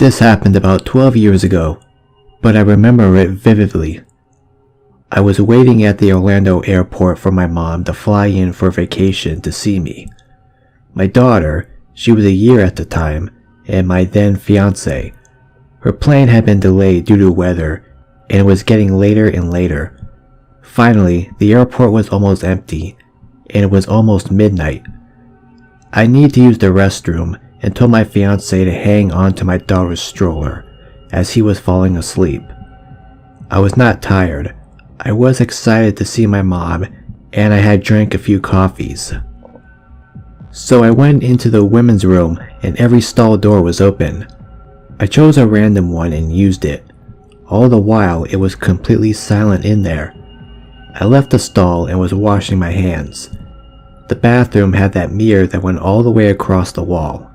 This happened about 12 years ago, but I remember it vividly. I was waiting at the Orlando airport for my mom to fly in for vacation to see me. My daughter, she was a year at the time, and my then fiance. Her plane had been delayed due to weather, and it was getting later and later. Finally, the airport was almost empty, and it was almost midnight. I needed to use the restroom and told my fiance to hang on to my daughter's stroller as he was falling asleep. I was not tired. I was excited to see my mom, and I had drank a few coffees. So I went into the women's room and every stall door was open. I chose a random one and used it. All the while it was completely silent in there. I left the stall and was washing my hands. The bathroom had that mirror that went all the way across the wall,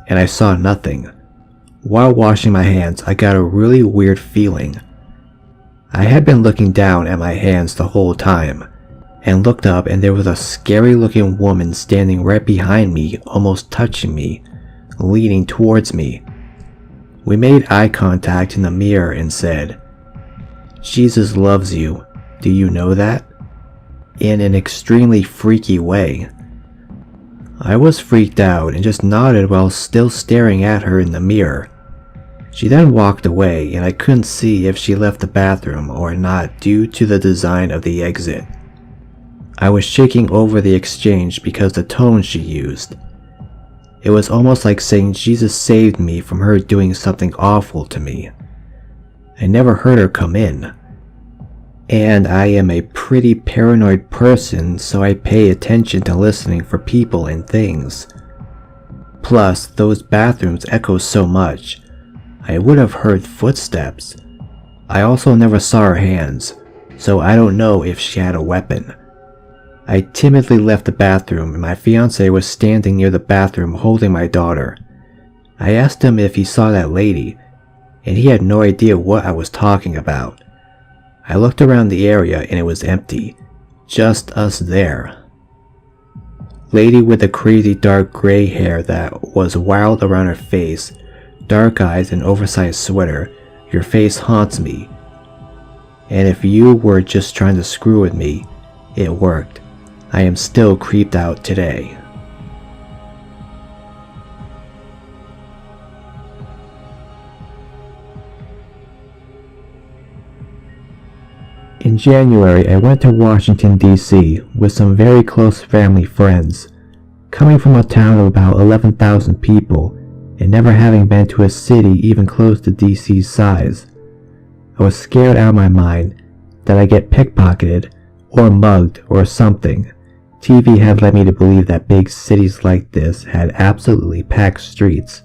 and I saw nothing. While washing my hands, I got a really weird feeling. I had been looking down at my hands the whole time, and looked up and there was a scary looking woman standing right behind me, almost touching me, leaning towards me. We made eye contact in the mirror and said, "Jesus loves you, do you know that?" in an extremely freaky way. I was freaked out and just nodded while still staring at her in the mirror. She then walked away and I couldn't see if she left the bathroom or not due to the design of the exit. I was shaking over the exchange because the tone she used. It was almost like saying Jesus saved me from her doing something awful to me. I never heard her come in. And I am a pretty paranoid person, so I pay attention to listening for people and things. Plus, those bathrooms echo so much. I would have heard footsteps. I also never saw her hands, so I don't know if she had a weapon. I timidly left the bathroom and my fiance was standing near the bathroom holding my daughter. I asked him if he saw that lady, and he had no idea what I was talking about. I looked around the area and it was empty, just us there. Lady with the crazy dark gray hair that was wild around her face, dark eyes and oversized sweater, your face haunts me. And if you were just trying to screw with me, it worked. I am still creeped out today. In January, I went to Washington, D.C. with some very close family friends. Coming from a town of about 11,000 people, and never having been to a city even close to D.C.'s size, I was scared out of my mind that I'd get pickpocketed, or mugged, or something. TV had led me to believe that big cities like this had absolutely packed streets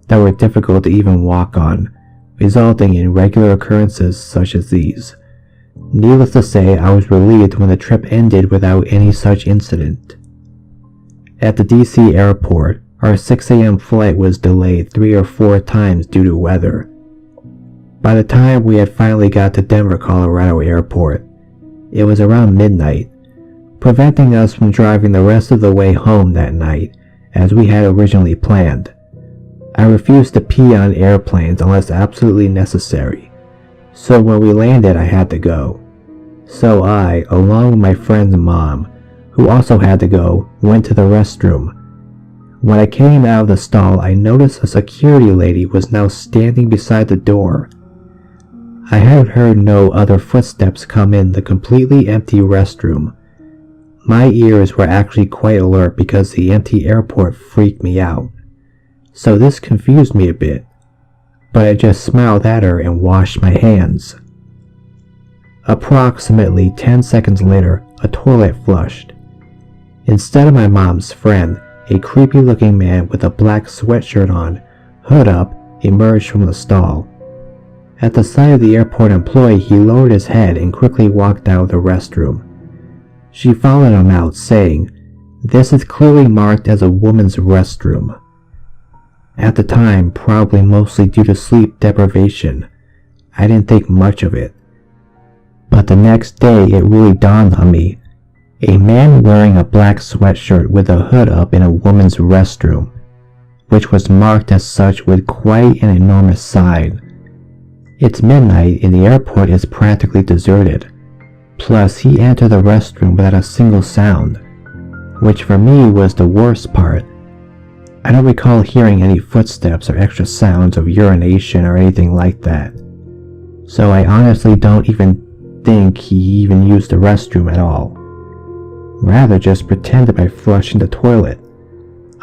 that were difficult to even walk on, resulting in regular occurrences such as these. Needless to say, I was relieved when the trip ended without any such incident. At the DC airport, our 6 a.m. flight was delayed 3 or 4 times due to weather. By the time we had finally got to Denver, Colorado airport, it was around midnight, preventing us from driving the rest of the way home that night as we had originally planned. I refused to pee on airplanes unless absolutely necessary. So when we landed, I had to go. So I, along with my friend's mom, who also had to go, went to the restroom. When I came out of the stall, I noticed a security lady was now standing beside the door. I had heard no other footsteps come in the completely empty restroom. My ears were actually quite alert because the empty airport freaked me out. So this confused me a bit. But I just smiled at her and washed my hands. Approximately 10 seconds later, a toilet flushed. Instead of my mom's friend, a creepy looking man with a black sweatshirt on, hood up, emerged from the stall. At the sight of the airport employee, he lowered his head and quickly walked out of the restroom. She followed him out, saying, "This is clearly marked as a woman's restroom." At the time, probably mostly due to sleep deprivation, I didn't think much of it. But the next day it really dawned on me. A man wearing a black sweatshirt with a hood up in a woman's restroom. which was marked as such with quite an enormous sign. It's midnight and the airport is practically deserted. Plus, he entered the restroom without a single sound, which for me was the worst part. I don't recall hearing any footsteps or extra sounds of urination or anything like that. So I honestly don't even think he even used the restroom at all. Rather just pretended by flushing the toilet.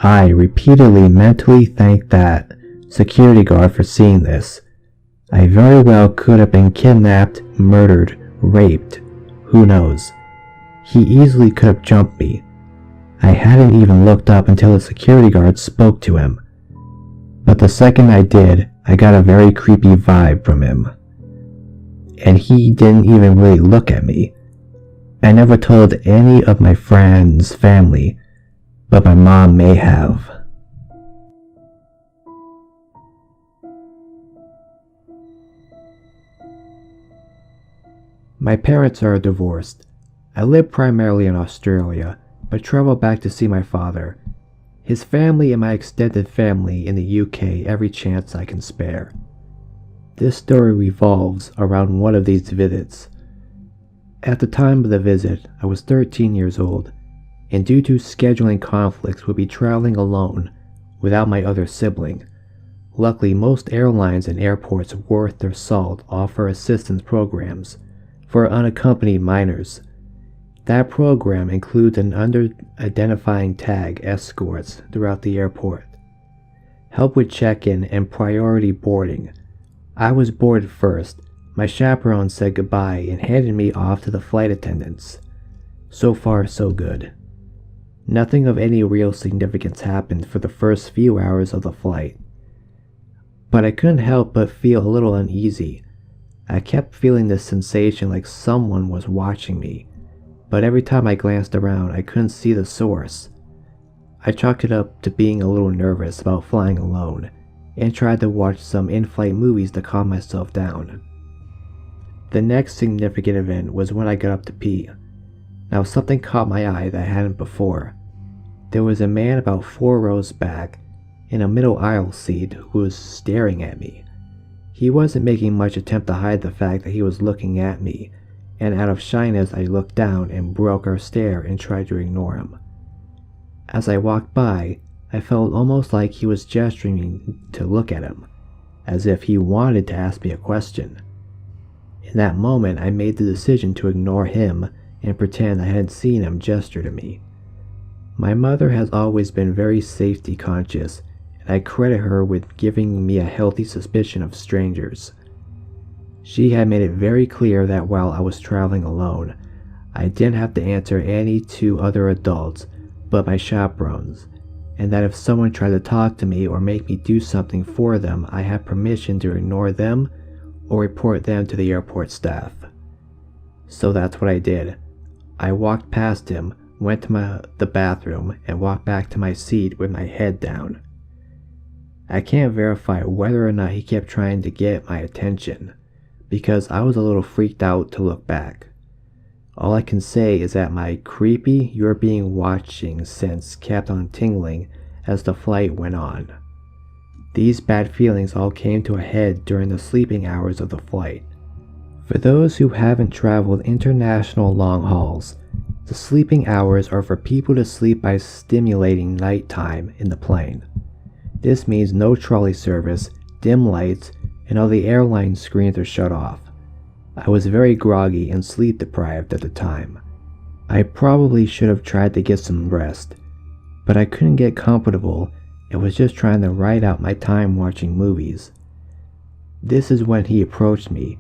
I repeatedly mentally thanked that security guard for seeing this. I very well could have been kidnapped, murdered, raped. Who knows? He easily could have jumped me. I hadn't even looked up until the security guard spoke to him. But the second I did, I got a very creepy vibe from him. And he didn't even really look at me. I never told any of my friends' family, but my mom may have. My parents are divorced. I live primarily in Australia, but travel back to see my father, his family and my extended family in the UK every chance I can spare. This story revolves around one of these visits. At the time of the visit, I was 13 years old, and due to scheduling conflicts would be traveling alone without my other sibling. Luckily, most airlines and airports worth their salt offer assistance programs for unaccompanied minors. That program includes an under-identifying tag escorts throughout the airport, help with check-in and priority boarding. I was boarded first. My chaperone said goodbye and handed me off to the flight attendants. So far, so good. Nothing of any real significance happened for the first few hours of the flight. But I couldn't help but feel a little uneasy. I kept feeling this sensation like someone was watching me, but every time I glanced around, I couldn't see the source. I chalked it up to being a little nervous about flying alone, and tried to watch some in-flight movies to calm myself down. The next significant event was when I got up to pee. Now something caught my eye that hadn't before. There was a man about 4 rows back, in a middle aisle seat, who was staring at me. He wasn't making much attempt to hide the fact that he was looking at me, and out of shyness I looked down and broke our stare and tried to ignore him. As I walked by, I felt almost like he was gesturing to look at him, as if he wanted to ask me a question. In that moment, I made the decision to ignore him and pretend I hadn't seen him gesture to me. My mother has always been very safety conscious, and I credit her with giving me a healthy suspicion of strangers. She had made it very clear that while I was traveling alone, I didn't have to answer any to other adults but my chaperones, and that if someone tried to talk to me or make me do something for them, I had permission to ignore them or report them to the airport staff. So that's what I did. I walked past him, went to the bathroom, and walked back to my seat with my head down. I can't verify whether or not he kept trying to get my attention, because I was a little freaked out to look back. All I can say is that my creepy "you're being watching" sense kept on tingling as the flight went on. These bad feelings all came to a head during the sleeping hours of the flight. For those who haven't traveled international long hauls, the sleeping hours are for people to sleep by stimulating nighttime in the plane. This means no trolley service, dim lights, and all the airline screens are shut off. I was very groggy and sleep deprived at the time. I probably should have tried to get some rest, but I couldn't get comfortable and was just trying to ride out my time watching movies. This is when he approached me.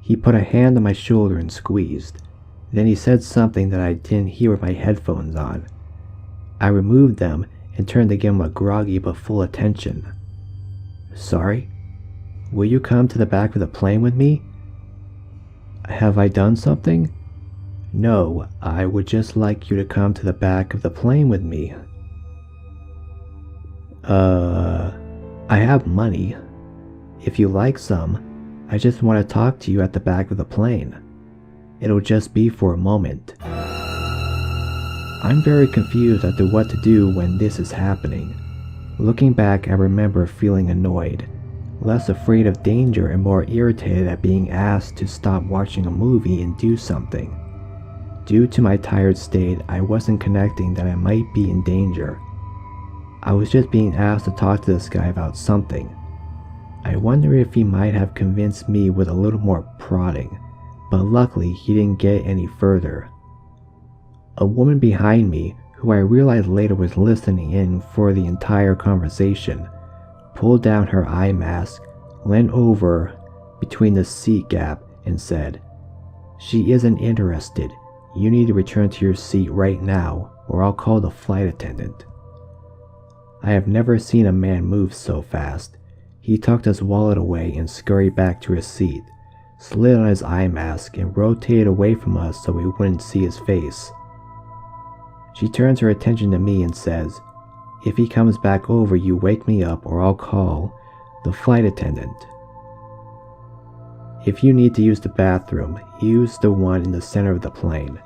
He put a hand on my shoulder and squeezed. Then he said something that I didn't hear with my headphones on. I removed them and turned to give him a groggy but full attention. "Sorry? Will you come to the back of the plane with me?" "Have I done something?" "No, I would just like you to come to the back of the plane with me." I have money. If you like some, I just want to talk to you at the back of the plane. It'll just be for a moment." I'm very confused as to what to do when this is happening. Looking back, I remember feeling annoyed, less afraid of danger and more irritated at being asked to stop watching a movie and do something. Due to my tired state, I wasn't connecting that I might be in danger. I was just being asked to talk to this guy about something. I wonder if he might have convinced me with a little more prodding, but luckily he didn't get any further. A woman behind me, who I realized later was listening in for the entire conversation, pulled down her eye mask, leaned over between the seat gap, and said, "She isn't interested. You need to return to your seat right now, or I'll call the flight attendant." I have never seen a man move so fast. He tucked his wallet away and scurried back to his seat, slid on his eye mask, and rotated away from us so we wouldn't see his face. She turns her attention to me and says, "If he comes back over, you wake me up or I'll call the flight attendant. If you need to use the bathroom, use the one in the center of the plane.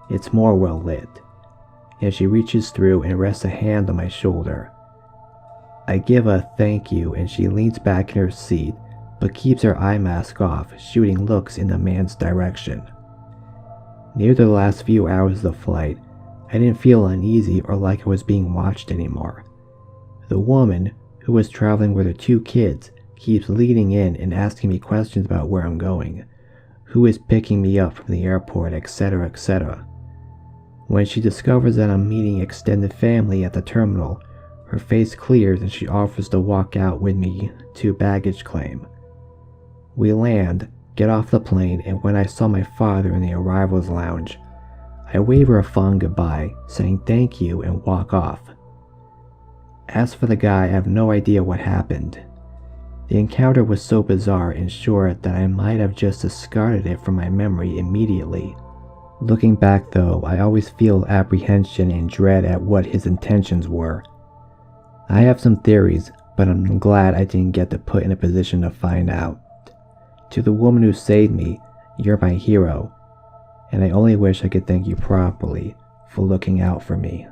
It's more well lit." And she reaches through and rests a hand on my shoulder. I give a thank you and she leans back in her seat, but keeps her eye mask off, shooting looks in the man's direction. Near the last few hours of the flight, I didn't feel uneasy or like I was being watched anymore. The woman, who was traveling with her 2 kids, keeps leaning in and asking me questions about where I'm going, who is picking me up from the airport, etc., etc. When she discovers that I'm meeting extended family at the terminal, her face clears and she offers to walk out with me to baggage claim. We land, get off the plane, and when I saw my father in the arrivals lounge, I wave her a fond goodbye, saying thank you, and walk off. As for the guy, I have no idea what happened. The encounter was so bizarre and short that I might have just discarded it from my memory immediately. Looking back though, I always feel apprehension and dread at what his intentions were. I have some theories, but I'm glad I didn't get to put in a position to find out. To the woman who saved me, you're my hero, and I only wish I could thank you properly for looking out for me.